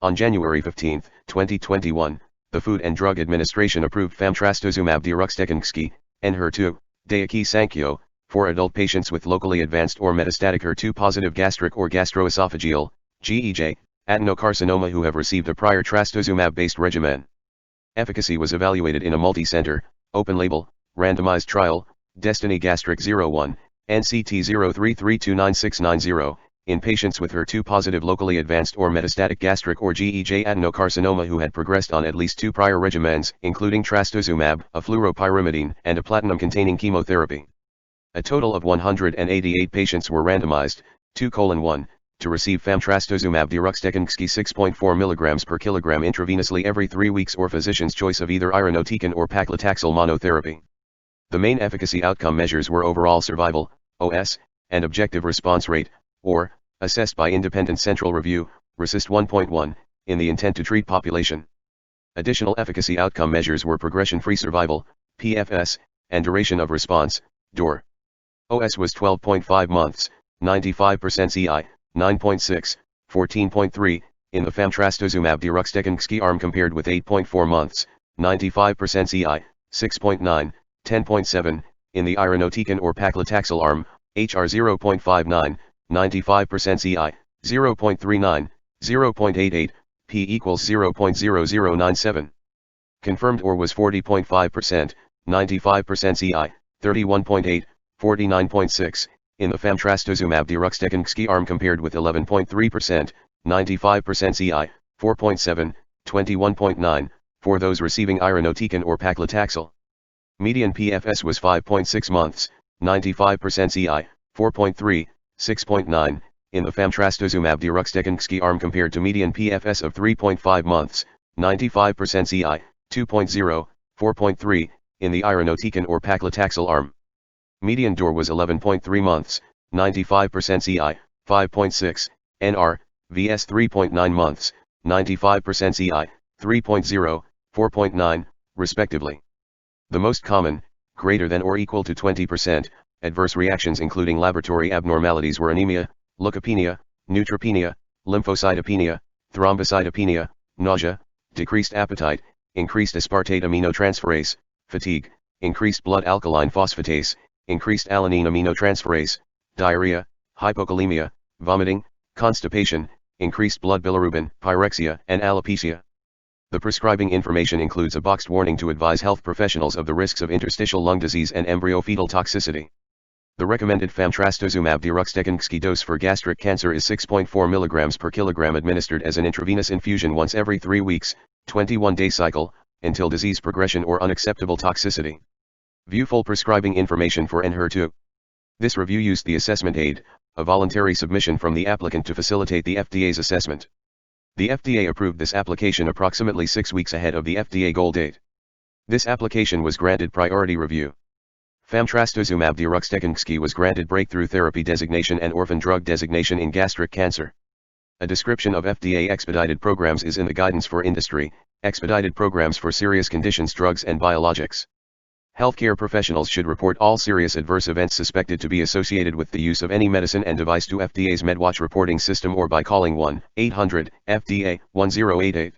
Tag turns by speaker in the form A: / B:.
A: On January 15, 2021, the Food and Drug Administration approved fam-trastuzumab deruxtecan-nxki, Enhertu, Daiichi Sankyo, for adult patients with locally advanced or metastatic HER2-positive gastric or gastroesophageal, GEJ, adenocarcinoma who have received a prior trastuzumab-based regimen. Efficacy was evaluated in a multicenter, open-label, randomized trial, DESTINY-Gastric 01, NCT 03329690, in patients with HER2-positive locally advanced or metastatic gastric or GEJ adenocarcinoma who had progressed on at least 2 prior regimens, including trastuzumab, a fluoropyrimidine, and a platinum-containing chemotherapy. A total of 188 patients were randomized, 2:1, to receive fam-trastuzumab deruxtecan-nxki 6.4 mg per kilogram intravenously every 3 weeks or physician's choice of either irinotecan or paclitaxel monotherapy. The main efficacy outcome measures were overall survival, OS, and objective response rate, or, assessed by independent central review, RECIST 1.1, in the intent-to-treat population. Additional efficacy outcome measures were progression-free survival, PFS, and duration of response, DOR. OS was 12.5 months, 95% CI, 9.6, 14.3, in the fam-trastuzumab deruxtecan-nxki arm compared with 8.4 months, 95% CI, 6.9, 10.7, in the irinotecan or paclitaxel arm, HR 0.59, 95% CI, 0.39, 0.88, P equals 0.0097. Confirmed OR was 40.5%, 95% CI, 31.8, 49.6, in the fam-trastuzumab deruxtecan-nxki arm compared with 11.3%, 95% CI, 4.7, 21.9, for those receiving irinotecan or paclitaxel. Median PFS was 5.6 months, 95% CI, 4.3, 6.9, in the fam-trastuzumab deruxtecan-nxki arm compared to median PFS of 3.5 months, 95% CI, 2.0, 4.3, in the irinotecan or paclitaxel arm. Median DOR was 11.3 months, 95% CI, 5.6, NR, vs 3.9 months, 95% CI, 3.0, 4.9, respectively. The most common, greater than or equal to 20%, adverse reactions including laboratory abnormalities were anemia, leukopenia, neutropenia, lymphocytopenia, thrombocytopenia, nausea, decreased appetite, increased aspartate aminotransferase, fatigue, increased blood alkaline phosphatase, increased alanine aminotransferase, diarrhea, hypokalemia, vomiting, constipation, increased blood bilirubin, pyrexia, and alopecia. The prescribing information includes a boxed warning to advise health professionals of the risks of interstitial lung disease and embryo-fetal toxicity. The recommended fam-trastuzumab deruxtecan-nxki dose for gastric cancer is 6.4 mg per kilogram administered as an intravenous infusion once every 3 weeks, 21-day cycle, until disease progression or unacceptable toxicity. View full prescribing information for Enhertu. This review used the assessment aid, a voluntary submission from the applicant to facilitate the FDA's assessment. The FDA approved this application approximately 6 weeks ahead of the FDA goal date. This application was granted priority review. Fam-trastuzumab deruxtecan-nxki was granted breakthrough therapy designation and orphan drug designation in gastric cancer. A description of FDA expedited programs is in the guidance for industry, expedited programs for serious conditions, drugs and biologics. Healthcare professionals should report all serious adverse events suspected to be associated with the use of any medicine and device to FDA's MedWatch reporting system or by calling 1-800-FDA-1088.